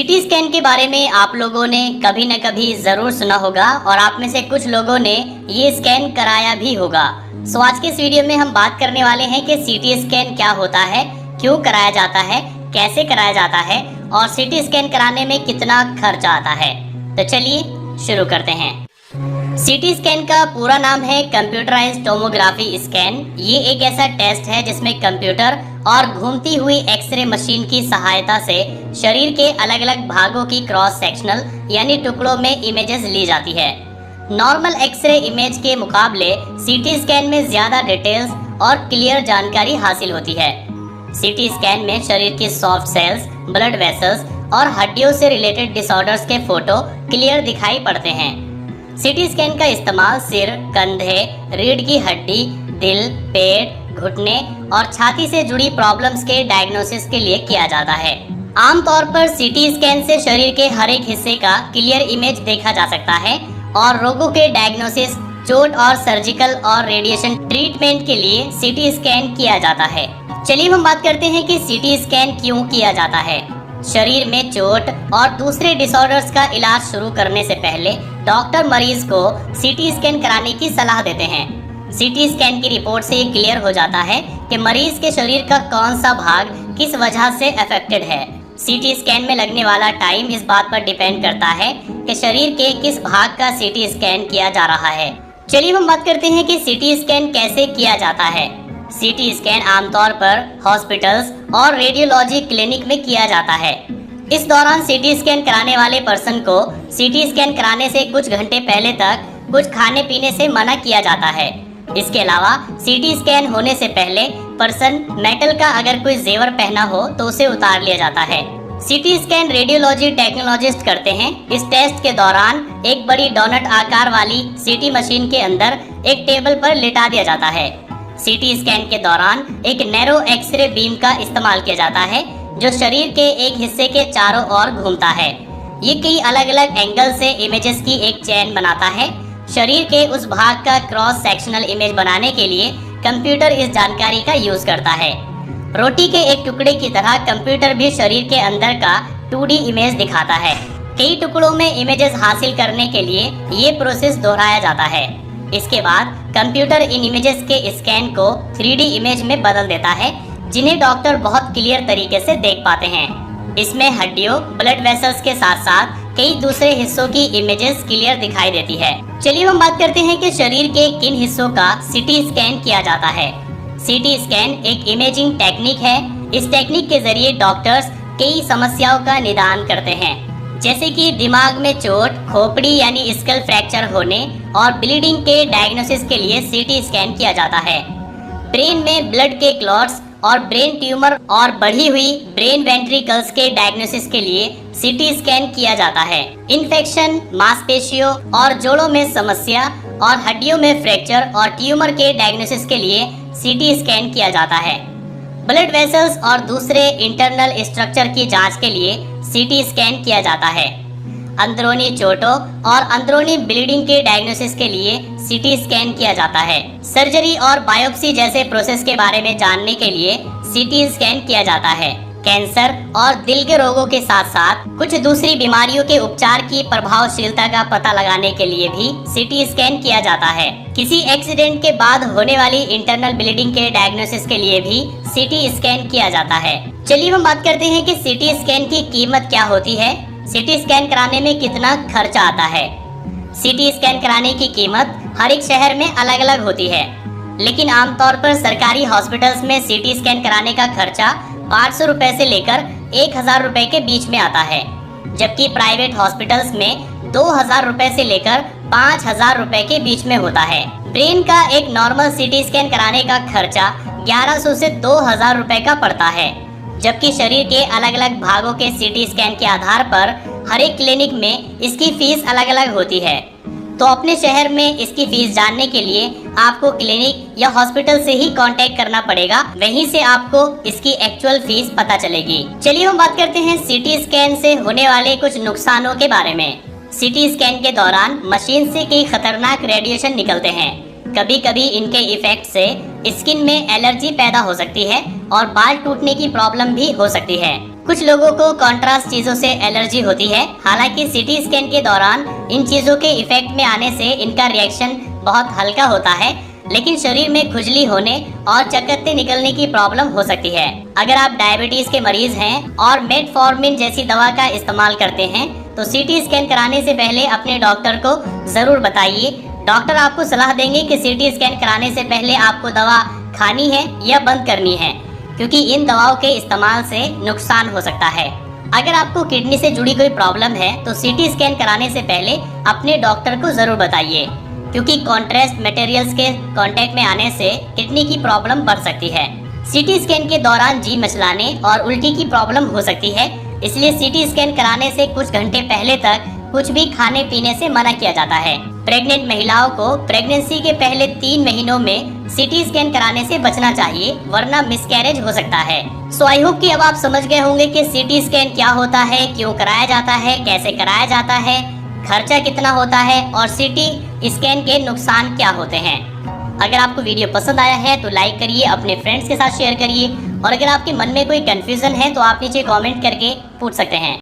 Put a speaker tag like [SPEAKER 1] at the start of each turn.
[SPEAKER 1] CT scan के बारे में आप लोगों ने कभी न कभी ज़रूर सुना होगा और आप में से कुछ लोगों ने ये स्कैन कराया भी होगा। सो आज के इस वीडियो में हम बात करने वाले हैं कि सीटी स्कैन क्या होता है, क्यों कराया जाता है, कैसे कराया जाता है और सीटी स्कैन कराने में कितना खर्च आता है। तो चलिए शुरू करते हैं। सीटी स्कैन का पूरा नाम है कंप्यूटराइज्ड टोमोग्राफी स्कैन। ये एक ऐसा टेस्ट है जिसमें कंप्यूटर और घूमती हुई एक्सरे मशीन की सहायता से शरीर के अलग अलग भागों की क्रॉस सेक्शनल यानी टुकड़ों में इमेजेस ली जाती है। नॉर्मल एक्सरे इमेज के मुकाबले सीटी स्कैन में ज्यादा डिटेल्स और क्लियर जानकारी हासिल होती है। सीटी स्कैन में शरीर की सॉफ्ट सेल्स, ब्लड वेसल्स और हड्डियों से रिलेटेड डिसऑर्डर्स के फोटो क्लियर दिखाई पड़ते हैं। सीटी स्कैन का इस्तेमाल सिर, कंधे, रीढ़ की हड्डी, दिल, पेट, घुटने और छाती से जुड़ी प्रॉब्लम्स के डायग्नोसिस के लिए किया जाता है। आमतौर पर सीटी स्कैन से शरीर के हर एक हिस्से का क्लियर इमेज देखा जा सकता है और रोगों के डायग्नोसिस, चोट और सर्जिकल और रेडिएशन ट्रीटमेंट के लिए सीटी स्कैन किया जाता है। चलिए हम बात करते हैं कि सीटी स्कैन क्यों किया जाता है। शरीर में चोट और दूसरे डिसऑर्डर्स का इलाज शुरू करने से पहले डॉक्टर मरीज को सीटी स्कैन कराने की सलाह देते हैं। सीटी स्कैन की रिपोर्ट से ये क्लियर हो जाता है कि मरीज के शरीर का कौन सा भाग किस वजह से अफेक्टेड है। सीटी स्कैन में लगने वाला टाइम इस बात पर डिपेंड करता है कि शरीर के किस भाग का सीटी स्कैन किया जा रहा है। चलिए हम बात करते हैं कि सीटी स्कैन कैसे किया जाता है। सीटी स्कैन आमतौर पर हॉस्पिटल्स और रेडियोलॉजी क्लिनिक में किया जाता है। इस दौरान सीटी स्कैन कराने वाले पर्सन को सीटी स्कैन कराने से कुछ घंटे पहले तक कुछ खाने पीने से मना किया जाता है। इसके अलावा सीटी स्कैन होने से पहले पर्सन मेटल का अगर कोई जेवर पहना हो तो उसे उतार लिया जाता है। सीटी स्कैन रेडियोलॉजी टेक्नोलॉजिस्ट करते हैं। इस टेस्ट के दौरान एक बड़ी डोनट आकार वाली सीटी मशीन के अंदर एक टेबल पर लिटा दिया जाता है। सीटी स्कैन के दौरान एक नैरो एक्सरे बीम का इस्तेमाल किया जाता है जो शरीर के एक हिस्से के चारों ओर घूमता है। ये कई अलग अलग एंगल से इमेजेस की एक चेन बनाता है। शरीर के उस भाग का क्रॉस सेक्शनल इमेज बनाने के लिए कंप्यूटर इस जानकारी का यूज करता है। रोटी के एक टुकड़े की तरह कंप्यूटर भी शरीर के अंदर का 2D इमेज दिखाता है। कई टुकड़ों में इमेजेस हासिल करने के लिए ये प्रोसेस दोहराया जाता है। इसके बाद कंप्यूटर इन इमेजेस के स्कैन को 3D इमेज में बदल देता है जिन्हें डॉक्टर बहुत क्लियर तरीके से देख पाते हैं। इसमें हड्डियों, ब्लड वेसल्स के साथ साथ कई दूसरे हिस्सों की इमेजेस क्लियर दिखाई देती है। चलिए हम बात करते हैं कि शरीर के किन हिस्सों का सीटी स्कैन किया जाता है। सीटी स्कैन एक इमेजिंग टेक्निक है। इस टेक्निक के जरिए डॉक्टर्स कई समस्याओं का निदान करते हैं, जैसे कि दिमाग में चोट, खोपड़ी यानी स्कल फ्रैक्चर होने और ब्लीडिंग के डायग्नोसिस के लिए सीटी स्कैन किया जाता है। ब्रेन में ब्लड के क्लॉट्स और ब्रेन ट्यूमर और बढ़ी हुई ब्रेन वेंट्रिकल्स के डायग्नोसिस के लिए सीटी स्कैन किया जाता है। इन्फेक्शन, मांसपेशियों और जोड़ों में समस्या और हड्डियों में फ्रैक्चर और ट्यूमर के डायग्नोसिस के लिए सीटी स्कैन किया जाता है। ब्लड वेसल्स और दूसरे इंटरनल स्ट्रक्चर की जांच के लिए सीटी स्कैन किया जाता है। अंदरूनी चोटों और अंदरूनी ब्लीडिंग के डायग्नोसिस के लिए सीटी स्कैन किया जाता है। सर्जरी और बायोप्सी जैसे प्रोसेस के बारे में जानने के लिए सीटी स्कैन किया जाता है। कैंसर और दिल के रोगों के साथ साथ कुछ दूसरी बीमारियों के उपचार की प्रभावशीलता का पता लगाने के लिए भी सीटी स्कैन किया जाता है। किसी एक्सीडेंट के बाद होने वाली इंटरनल ब्लीडिंग के डायग्नोसिस के लिए भी सीटी स्कैन किया जाता है। चलिए हम बात करते हैं कि सीटी स्कैन की कीमत क्या होती है। सीटी स्कैन कराने में कितना खर्चा आता है। सीटी स्कैन कराने की कीमत हर एक शहर में अलग अलग होती है, लेकिन आमतौर पर सरकारी हॉस्पिटल्स में सीटी स्कैन कराने का खर्चा 500 रुपए से लेकर 1000 रुपए के बीच में आता है, जबकि प्राइवेट हॉस्पिटल्स में 2000 रुपए से लेकर 5000 रुपए के बीच में होता है। ब्रेन का एक नॉर्मल सीटी स्कैन कराने का खर्चा 1100 से 2000 रुपए का पड़ता है, जबकि शरीर के अलग अलग भागों के सीटी स्कैन के आधार पर हर एक क्लिनिक में इसकी फीस अलग अलग होती है। तो अपने शहर में इसकी फीस जानने के लिए आपको क्लिनिक या हॉस्पिटल से ही कांटेक्ट करना पड़ेगा, वहीं से आपको इसकी एक्चुअल फीस पता चलेगी। चलिए हम बात करते हैं सीटी स्कैन से होने वाले कुछ नुकसानों के बारे में। सीटी स्कैन के दौरान मशीन से कई खतरनाक रेडिएशन निकलते हैं। कभी कभी इनके इफेक्ट से स्किन में एलर्जी पैदा हो सकती है और बाल टूटने की प्रॉब्लम भी हो सकती है। कुछ लोगों को कॉन्ट्रास्ट चीजों से एलर्जी होती है। हालांकि सीटी स्कैन के दौरान इन चीजों के इफेक्ट में आने से इनका रिएक्शन बहुत हल्का होता है, लेकिन शरीर में खुजली होने और चकत्ते निकलने की प्रॉब्लम हो सकती है। अगर आप डायबिटीज के मरीज हैं और मेटफॉर्मिन जैसी दवा का इस्तेमाल करते हैं तो सीटी स्कैन कराने से पहले अपने डॉक्टर को जरूर बताइए। डॉक्टर आपको सलाह देंगे कि सीटी स्कैन कराने से पहले आपको दवा खानी है या बंद करनी है, क्योंकि इन दवाओं के इस्तेमाल से नुकसान हो सकता है। अगर आपको किडनी से जुड़ी कोई प्रॉब्लम है तो सीटी स्कैन कराने से पहले अपने डॉक्टर को जरूर बताइए, क्योंकि कॉन्ट्रास्ट मटेरियल्स के कांटेक्ट में आने से किडनी की प्रॉब्लम बढ़ सकती है। सीटी स्कैन के दौरान जी मचलाने और उल्टी की प्रॉब्लम हो सकती है, इसलिए सीटी स्कैन कराने से कुछ घंटे पहले तक कुछ भी खाने पीने से मना किया जाता है। प्रेग्नेंट महिलाओं को प्रेगनेंसी के पहले 3 महीनों में सीटी स्कैन कराने से बचना चाहिए, वरना मिसकैरेज हो सकता है। सो आई होप कि अब आप समझ गए होंगे कि सीटी स्कैन क्या होता है, क्यों कराया जाता है, कैसे कराया जाता है, खर्चा कितना होता है और सीटी स्कैन के नुकसान क्या होते हैं। अगर आपको वीडियो पसंद आया है तो लाइक करिए, अपने फ्रेंड्स के साथ शेयर करिए, और अगर आपके मन में कोई कंफ्यूजन है तो आप नीचे कमेंट करके पूछ सकते हैं।